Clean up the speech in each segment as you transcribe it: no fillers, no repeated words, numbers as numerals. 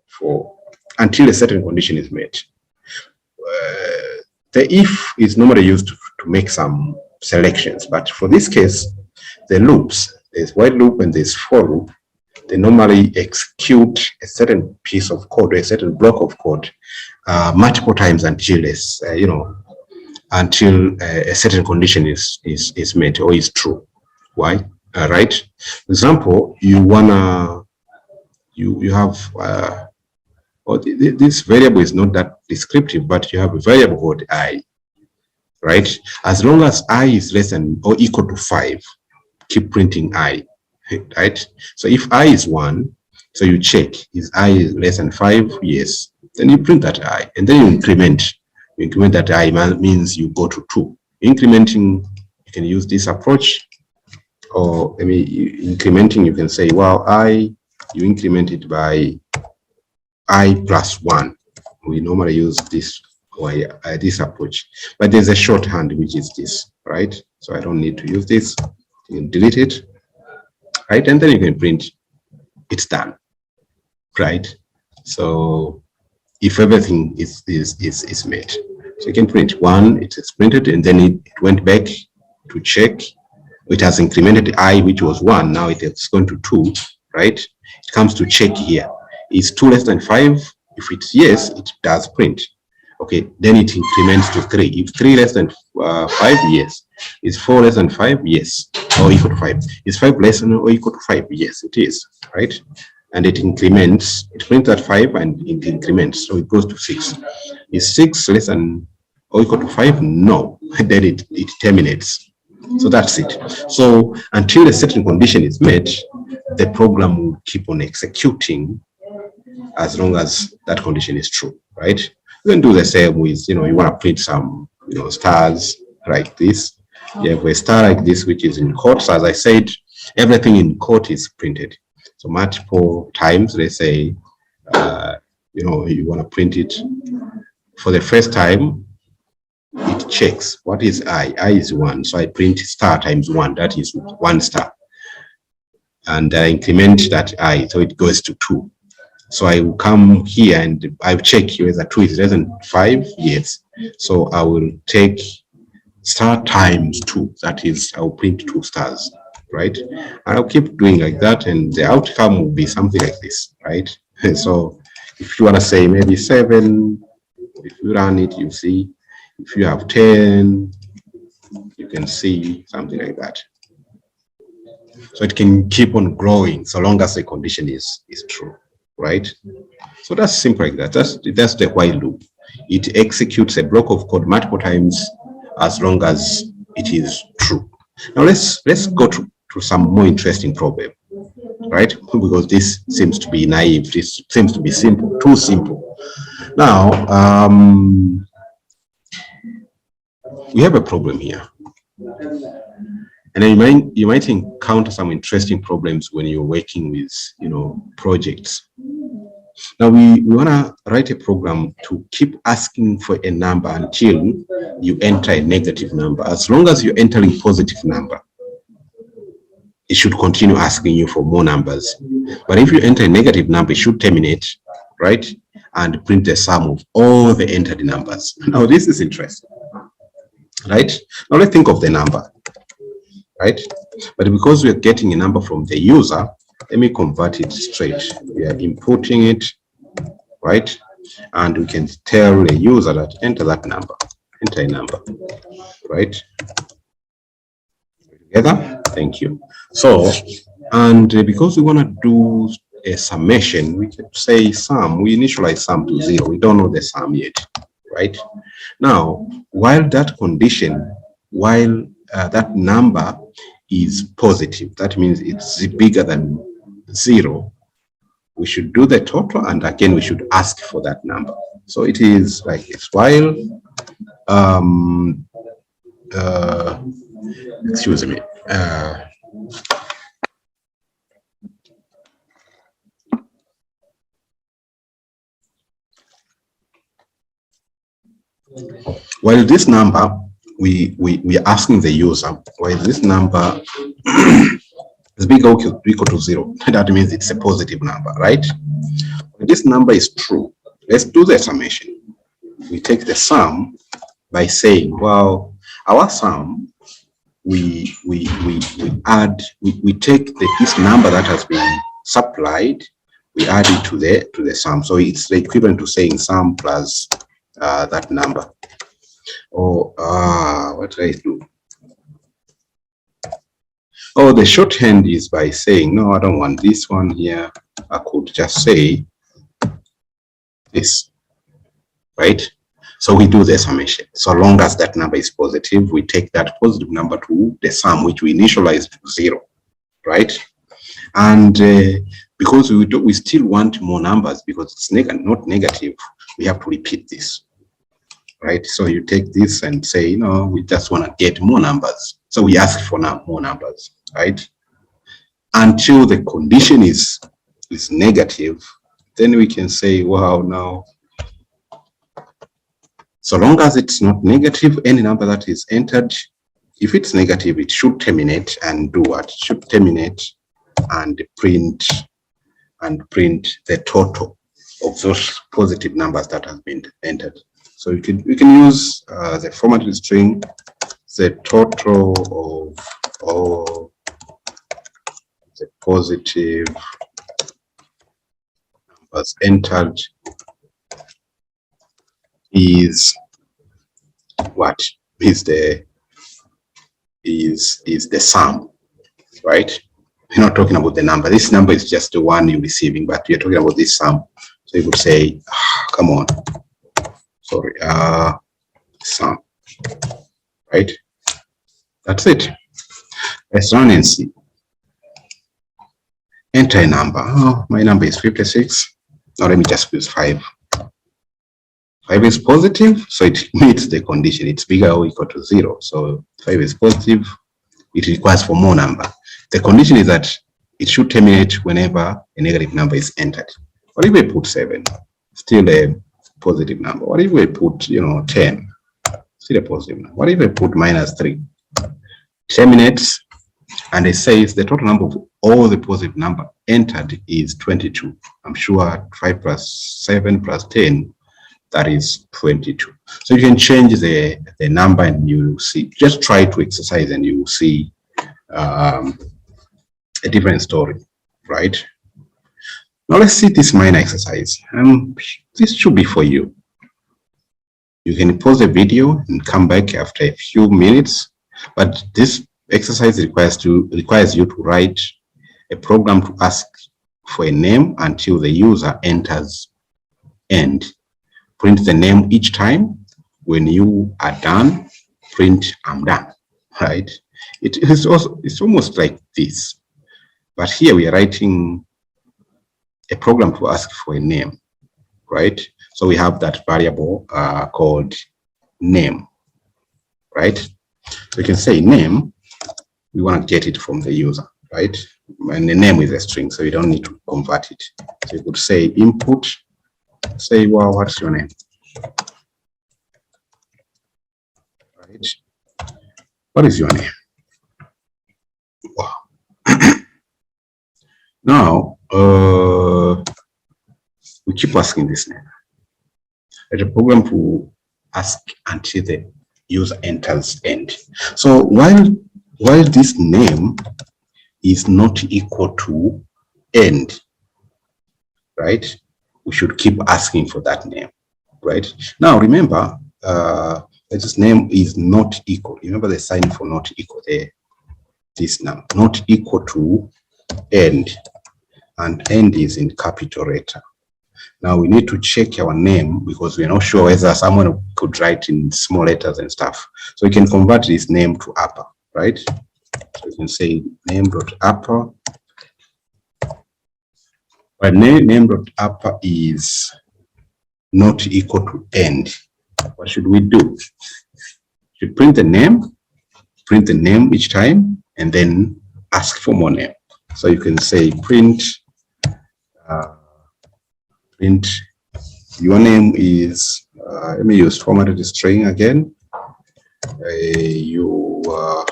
for until a certain condition is met. The if is normally used to make some selections, but for this case, the loops, there's while loop and there's for loop, they normally execute a certain piece of code, or a certain block of code, multiple times until until a certain condition is met or is true. Why? Right? For example, you have this variable is not that descriptive, but you have a variable called I, right? As long as I is less than or equal to 5, keep printing I, right? So if I is 1, so you check, is I less than 5? Yes. Then you print that I, and then you increment. You increment that I means you go to 2. Incrementing, you can use this approach, or incrementing, you can say, well, you increment it by I plus 1. We normally use this this approach, but there's a shorthand which is this, right? So I don't need to use this. You can delete it, right? And then you can print it's done, right? So if everything is made, so you can print 1, it is printed, and then it went back to check. It has incremented I, which was 1. Now it is going to 2, right? It comes to check here. Is 2 less than 5? If it's yes, it does print. Okay, then it increments to 3. If 3 less than 5, yes. Is 4 less than 5? Yes, or equal to 5. Is 5 less than or equal to 5? Yes, it is, right? And it increments, it prints at 5 and it increments, so it goes to 6. Is 6 less than or equal to 5? No, then it terminates. So that's it. So until a certain condition is met, the program will keep on executing as long as that condition is true, right? You can do the same with, you want to print some, stars like this. You have a star like this, which is in quotes. As I said, everything in quote is printed. So multiple times, let's say, you want to print it for the first time, it checks what is I. I is 1, so I print star times 1, that is 1 star. And I increment that I, so it goes to 2. So I will come here and I'll check whether 2 is less than 5. Yes. So I will take star times 2. That is, I'll print 2 stars, right? And I'll keep doing like that, and the outcome will be something like this, right? So if you want to say maybe 7, if you run it, you see. If you have 10, you can see something like that. So it can keep on growing so long as the condition is true, right? So that's simple like that. That's the while loop. It executes a block of code multiple times as long as it is true. Now let's go to some more interesting problem, right? Because this seems to be naive. This seems to be simple, too simple. Now, we have a problem here. And then you might encounter some interesting problems when you're working with, projects. Now we want to write a program to keep asking for a number until you enter a negative number. As long as you're entering positive number, it should continue asking you for more numbers. But if you enter a negative number, it should terminate, right? And print the sum of all the entered numbers. Now this is interesting, right? Now let's think of the number, right? But because we're getting a number from the user, let me convert it straight. We are inputting it, right? And we can tell the user that enter that number, enter a number, right? Together, thank you. So, and because we want to do a summation, we can say sum, we initialize sum to 0. We don't know the sum yet, right? Now, while that condition, that number is positive, that means it's bigger than 0, we should do the total, and again we should ask for that number. So it is like this, while excuse me, while this number, we are asking the user, while this number is bigger or equal to 0. That means it's a positive number, right? When this number is true, let's do the summation. We take the sum by saying, well, our sum, we take this number that has been supplied, we add it to the sum. So it's the equivalent to saying sum plus that number. Or what do I do? Oh, the shorthand is by saying, no, I don't want this one here. I could just say this, right? So we do the summation. So long as that number is positive, we take that positive number to the sum, which we initialized to 0, right? And because we still want more numbers, because it's not negative, we have to repeat this, right? So you take this and say, no, we just want to get more numbers. So we ask for more numbers, right? Until the condition is negative, then we can say, wow, now, so long as it's not negative, any number that is entered, if it's negative, it should terminate and do what? It should terminate and print the total of those positive numbers that have been entered. So we can use the formatted string, the total of all the positive numbers entered is what? Is the sum, right? We're not talking about the number. This number is just the one you're receiving, but we're talking about this sum. So you could say, come on, sorry, sum, right? That's it. Let's run and see. Enter a number. Oh, my number is 56. Now let me just use 5. 5 is positive, so it meets the condition. It's bigger or equal to 0. So 5 is positive. It requires for more number. The condition is that it should terminate whenever a negative number is entered. What if we put 7? Still a positive number. What if we put, 10? Still a positive number. What if we put -3? Terminates, and it says the total number of all the positive number entered is 22. I'm sure 5 plus 7 plus 10, that is 22. So you can change the number and you will see. Just try to exercise and you will see a different story, right? Now let's see this minor exercise. This should be for you. You can pause the video and come back after a few minutes, but this exercise requires you to write a program to ask for a name until the user enters end. Print the name each time. When you are done, print I'm done, right? It's almost like this, but here we are writing a program to ask for a name, right? So we have that variable called name, right? So you can say name, we want to get it from the user, right? And the name is a string, so you don't need to convert it. So you could say input, say, well, what's your name? Right? What is your name? Wow. Now, we keep asking this name. It's a program to ask until the user enters end. So while this name is not equal to end, right? We should keep asking for that name, right? Now remember, this name is not equal. Remember the sign for not equal there. This now, not equal to end, and end is in capital letter. Now we need to check our name because we're not sure whether someone could write in small letters and stuff. So we can convert this name to upper, right? So you can say name.upper. But name.upper is not equal to end. What should we do? Should print the name each time, and then ask for more name. So you can say print your name is, let me use formatted string again. Your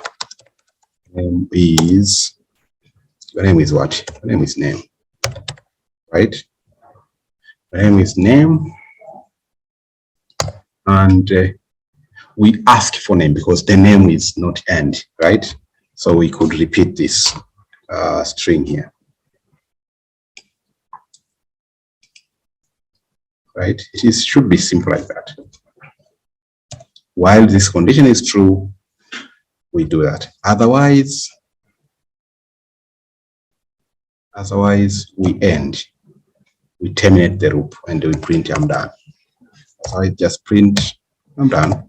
name is Your name is what? Your name is name, right? Your name is name, and we ask for name because the name is not end, right? So we could repeat this string here, right? Should be simple like that. While this condition is true, we do that. Otherwise we end. We terminate the loop and we print I'm done. So I just print I'm done.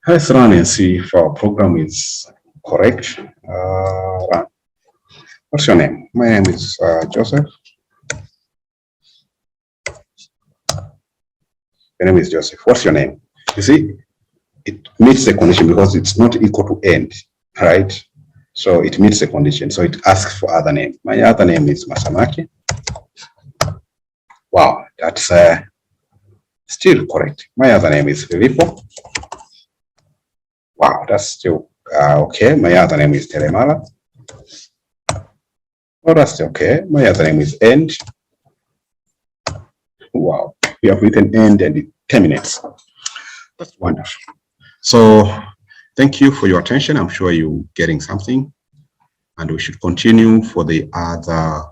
Let's run and see if our program is correct. Run. What's your name? My name is Joseph. Your name is Joseph. What's your name? You see, it meets the condition because it's not equal to end, right? So it meets the condition. So it asks for other name. My other name is Masamaki. Wow, that's still correct. My other name is Filippo. Wow, that's still okay. My other name is Telemala. Oh, that's okay. My other name is End. Wow, we have written end and it terminates. That's wonderful. So thank you for your attention. I'm sure you're getting something, and we should continue for the other,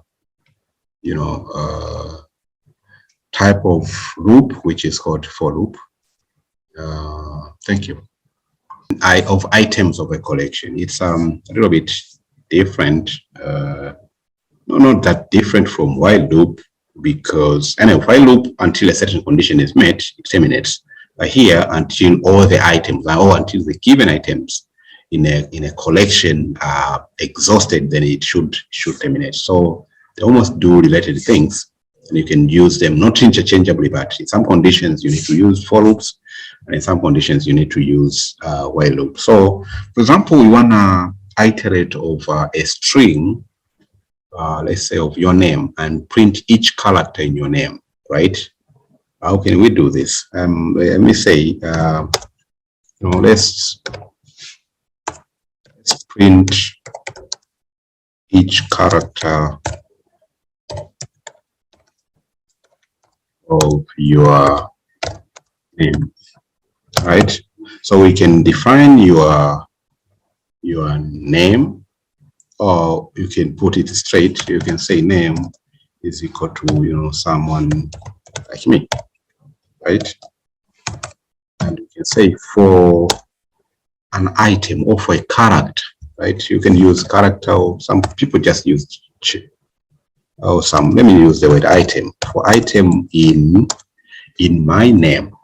type of loop, which is called for loop. Thank you. Of items of a collection. It's a little bit different. Not that different from while loop, because while loop, until a certain condition is met, it terminates. But here, until all the items, or until the given items in a collection are exhausted, then it should terminate. So they almost do related things, and you can use them not interchangeably, but in some conditions you need to use for loops, and in some conditions you need to use while loop. So, for example, we want to iterate over a string, let's say of your name, and print each character in your name, right? How can we do this? Let me say, let's print each character of your name, right? So we can define your name, or you can put it straight. You can say name is equal to someone like me, right? And you can say for an item or for a character, right? You can use character, or some people just use let me use the word item. For item in my name,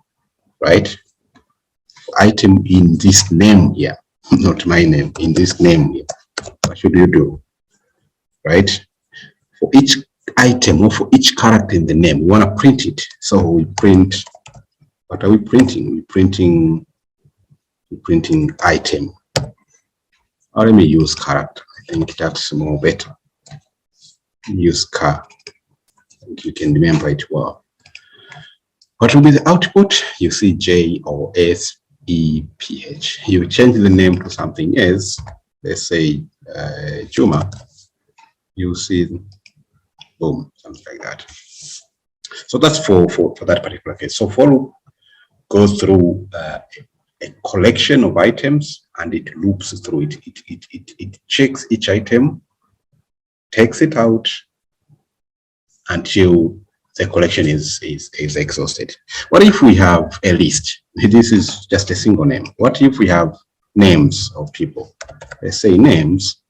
right? Item in this name here, not my name, in this name here. What should you do, right? For each item or for each character in the name, we want to print it. So we print, what are we printing? We're printing item. Or let me use character. I think that's more better. Use car. I think you can remember it well. What will be the output? You see J or S E P H. You change the name to something else. Let's say Juma. You see, boom, something like that. So that's for that particular case. So for loop goes through a collection of items, and it loops through it. It checks each item, takes it out until the collection is exhausted. What if we have a list? This is just a single name. What if we have names of people? Let's say names.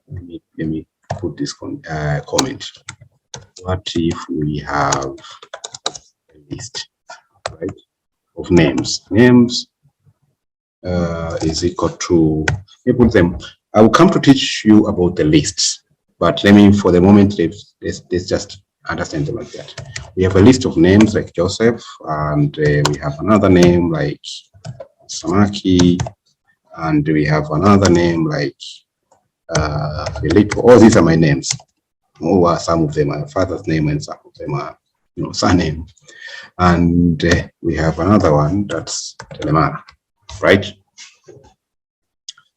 Let me put this comment. What if we have a list, right, of names? Names is equal to, let me put them. I will come to teach you about the lists, but let me, for the moment, let's just understand them like that. We have a list of names like Joseph, and we have another name like Samaki, and we have another name like Filippo. All these are my names. Or some of them are father's name, and some of them are surname. And we have another one that's Telemana. right?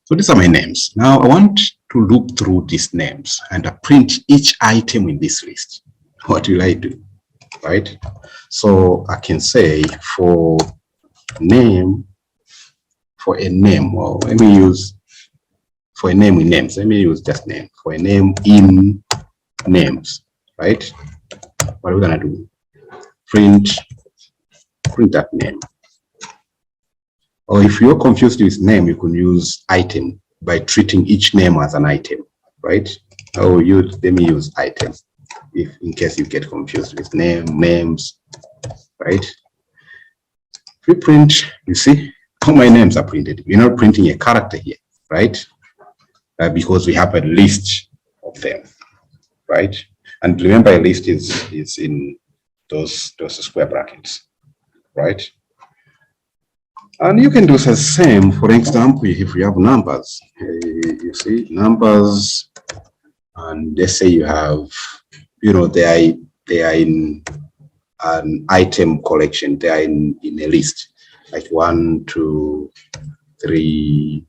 So these are my names. Now I want to look through these names and print each item in this list. What will I do, right? So I can say for a name, well, let me use for a name in names. Let me use just name. For a name in names, right? What are we gonna do? Print that name. Or if you're confused with name, you can use item by treating each name as an item, right? Let me use item if in case you get confused with names, right? If we print, you see, all my names are printed. We're not printing a character here, right? Because we have a list of them, right? And remember, a list is in those square brackets, right? And you can do the same. For example, if you have numbers, you see numbers, and let's say you have, they are in an item collection. They are in a list, like 1, 2, 3,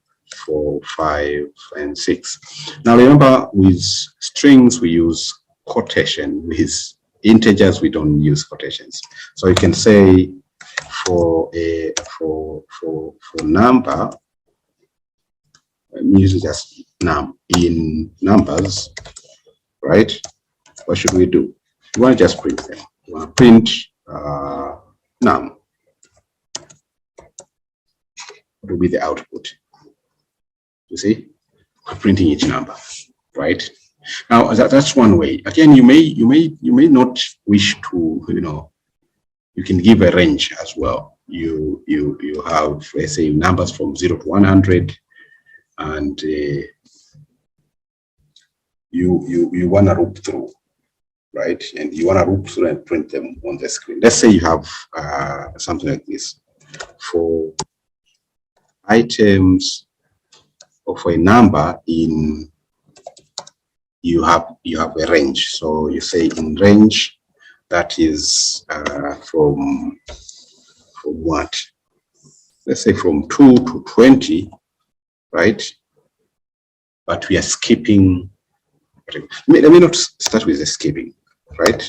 4, 5, and 6. Now remember, with strings we use quotation. With integers we don't use quotations. So you can say for number, I'm using just num in numbers, right? What should we do? We want to just print them. We want to print num. What will be the output? You see, we're printing each number, right? Now that's one way. Again, you may not wish to, you can give a range as well. You have, let's say, numbers from 0 to 100, and you want to loop through, right? And you want to loop through and print them on the screen. Let's say you have something like this for items, or for a number in, you have a range. So you say in range, that is from what? Let's say from 2 to 20, right? But we are skipping. Let me not start with the skipping, right?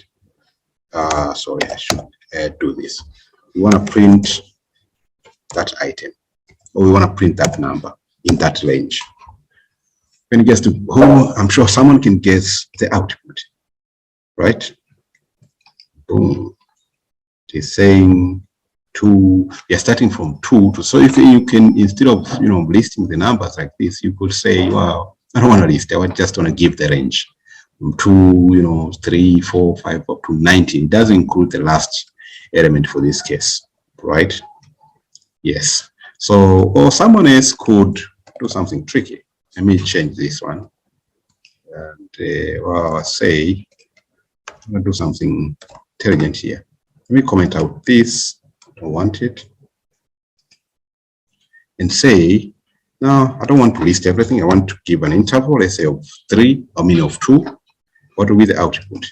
Sorry, I should do this. We want to print that item, or we want to print that number in that range. When it gets to, I'm sure someone can guess the output, right? Boom. It is saying 2. You're starting from 2 to, so if you can, instead of listing the numbers like this, you could say, well, I don't want to list, I just want to give the range from 2, 3, 4, 5 up to 19. It doesn't include the last element for this case, right? Yes. So, or someone else could do something tricky. Let me change this one. And well, say, I'm going to do something intelligent here. Let me comment out this. I don't want it. And say, no, I don't want to list everything. I want to give an interval, let's say of 3, of 2. What will be the output?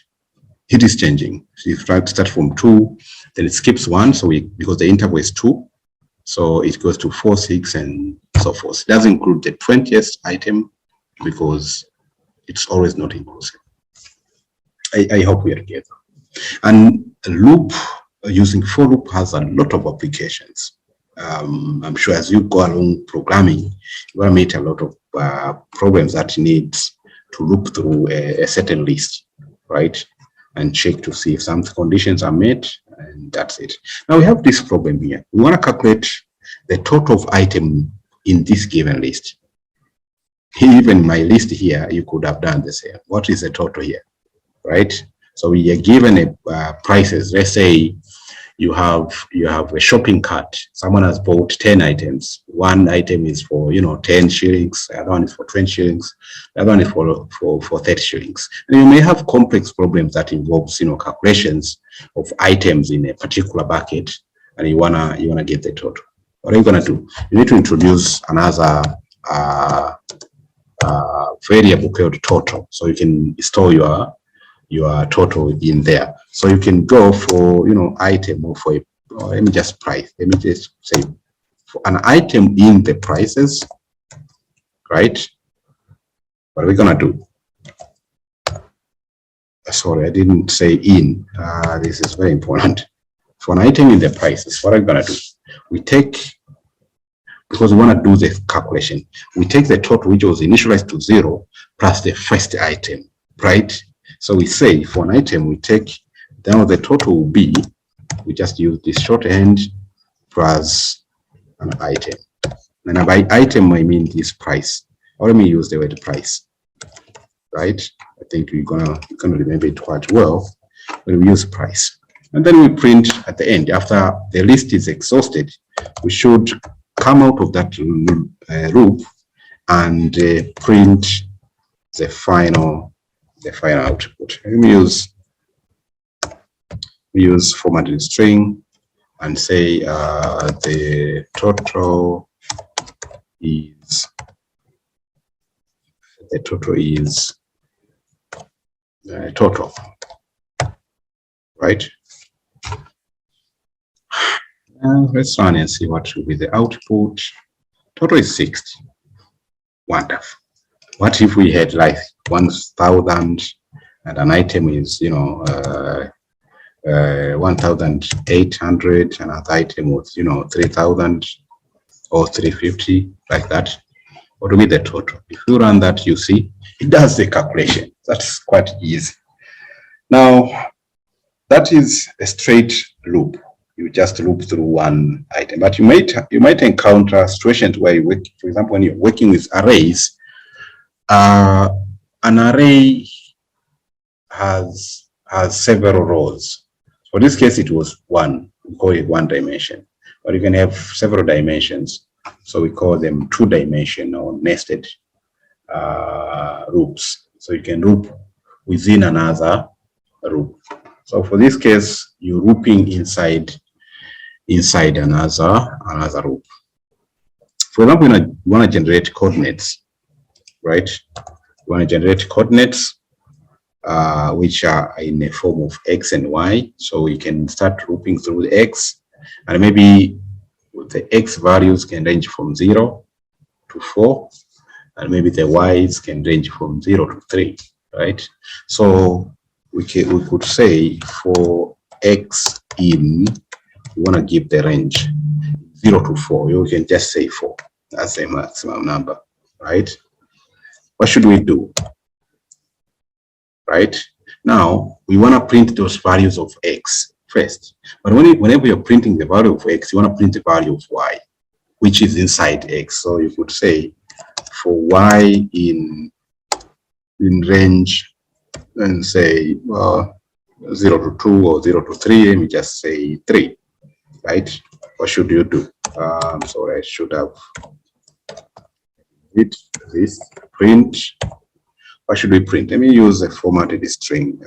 It is changing. So if you try to start from 2, then it skips 1. So because the interval is 2. So it goes to 4, 6, and so forth. It doesn't include the 20th item because it's always not inclusive. I hope we are together. And a loop, using for loop, has a lot of applications. I'm sure as you go along programming, you will meet a lot of problems that need to loop through a certain list, right? And check to see if some conditions are met, and that's it. Now we have this problem here. We want to calculate the total of item in this given list. Even my list here, you could have done the same. What is the total here, right? So we are given prices. Let's say you have a shopping cart. Someone has bought 10 items. One item is for 10 shillings. The other one is for 20 shillings. The other one is for 30 shillings. And you may have complex problems that involves calculations of items in a particular bucket, and you wanna get the total. What are you gonna do? You need to introduce another variable called total, so you can store your total in there. So you can go for item, or for let me just price. Let me just say for an item in the prices, right? What are we gonna do? Sorry, I didn't say in. This is very important. For an item in the prices, what are we gonna do? We take, because we want to do the calculation, we take the total which was initialized to 0 plus the first item, right? So we say for an item we take, then the total will be, we just use this shorthand plus an item. And by item I mean this price, or let me use the word price, right? I think you're gonna remember it quite well when we use price. And then we print at the end. After the list is exhausted, we should come out of that loop and print the final output. Let me use formatted string and say the total is total, right? Let's run and see what will be the output. Total is 60. Wonderful. What if we had like 1,000 and an item is, 1,800, and another item was, 3,000 or 350, like that? What will be the total? If you run that, you see it does the calculation. That's quite easy. Now, that is a straight loop. You just loop through one item, but you might encounter situations where you work, for example, when you're working with arrays. An array has several rows. For this case, it was one. We call it one dimension, but you can have several dimensions. So we call them two-dimensional or nested loops. So you can loop within another loop. So for this case, you're looping inside another loop. For example, you want to generate coordinates, right? You want to generate coordinates which are in the form of x and y. So we can start looping through the x, and maybe the x values can range from 0 to 4, and maybe the y's can range from 0 to 3, right? So we could say for x in, we want to give the range 0 to 4. You can just say 4. That's the maximum number, right? What should we do? Right? Now, we want to print those values of x first. But whenever you're printing the value of x, you want to print the value of y, which is inside x. So you could say for y in range, and say 0 to 2 or 0 to 3, and we just say 3, right? What should you do? Sorry, I should have hit this print. What should we print? Let me use a formatted string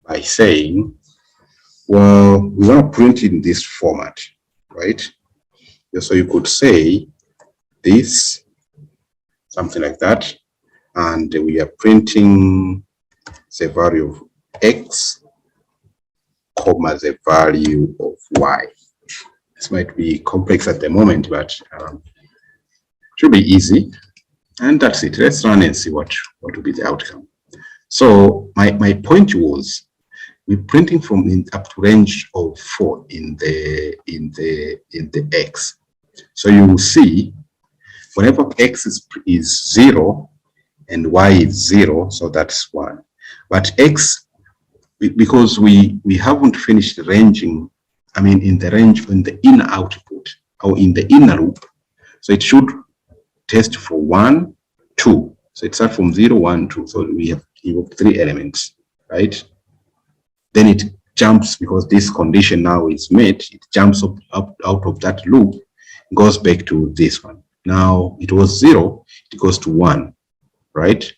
by saying, well, we want to print in this format, right? So you could say this, something like that, and we are printing the value of x, comma, the value of y. This might be complex at the moment, but should be easy. And that's it. Let's run and see what will be the outcome. So my point was, we're printing from up to range of 4 in the x. So you will see whenever x is 0 and y is 0, so that's 1. But x, because we haven't finished ranging, I mean in the range, in the inner output or in the inner loop, so it should test for 1, 2. So it starts from 0, 1, 2. So we have 3 elements, right? Then it jumps, because this condition now is met, it jumps up out of that loop, goes back to this one. Now it was 0, it goes to 1, right?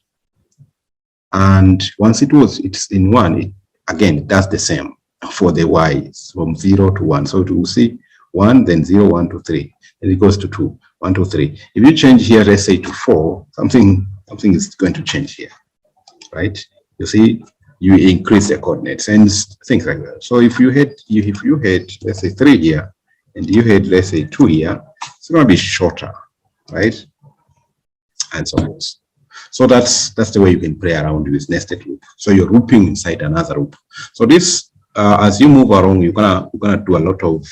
And once it's in 1, it does the same for the y, from 0 to 1. So it will see 1, then 0, 1 to 3, and it goes to 2, 1, 2, 3. If you change here, let's say to 4, something is going to change here, right? You see, you increase the coordinates and things like that. So if you had let's say 3 here, and you had, let's say, 2 here, it's going to be shorter, right? And so on. So that's the way you can play around with nested loop. So you're looping inside another loop. So this, as you move along, you're gonna do a lot of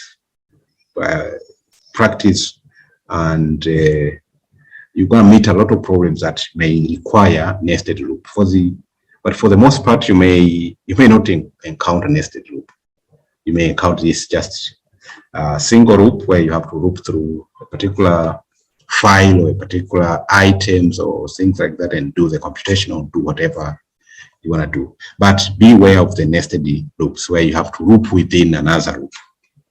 practice, and you're gonna meet a lot of problems that may require nested loop. But for the most part, you may not encounter nested loop. You may encounter this just single loop where you have to loop through a particular file or a particular items or things like that and do the computation or do whatever you want to do. But beware of the nested loops where you have to loop within another loop,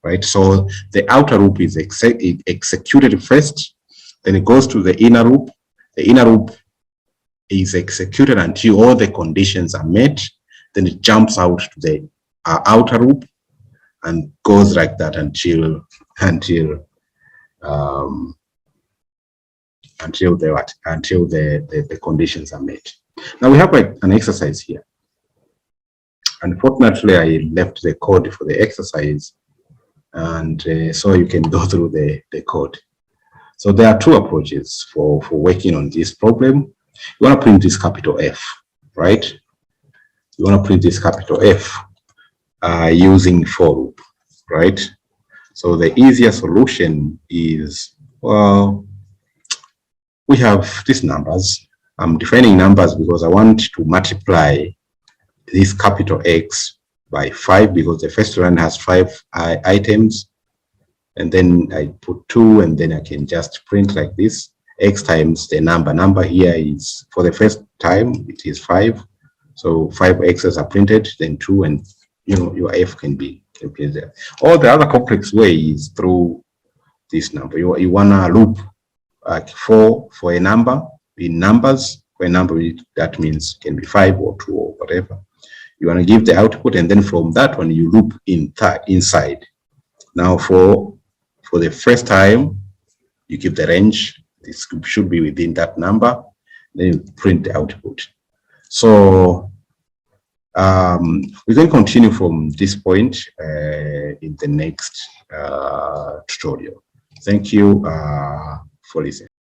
right? So the outer loop is executed first, then it goes to the inner loop. The inner loop is executed until all the conditions are met, then it jumps out to the outer loop and goes like that until the conditions are met. Now we have an exercise here. Unfortunately, I left the code for the exercise, and so you can go through the code. So there are two approaches for working on this problem. You want to print this capital F, right? You want to print this capital F using for loop, right? So the easier solution is, well, we have these numbers. I'm defining numbers because I want to multiply this capital X by 5 because the first line has 5 items. And then I put 2, and then I can just print like this. X times the number. Number here is, for the first time, it is 5. So 5 X's are printed, then 2, and your F can be printed there. Or the other complex way is through this number. You want to loop for a number in numbers. For a number, that means can be 5 or 2 or whatever. You want to give the output, and then from that one you loop inside. Now for the first time, you keep the range. This should be within that number. Then you print the output. So we're going to continue from this point in the next tutorial. Thank you for listening.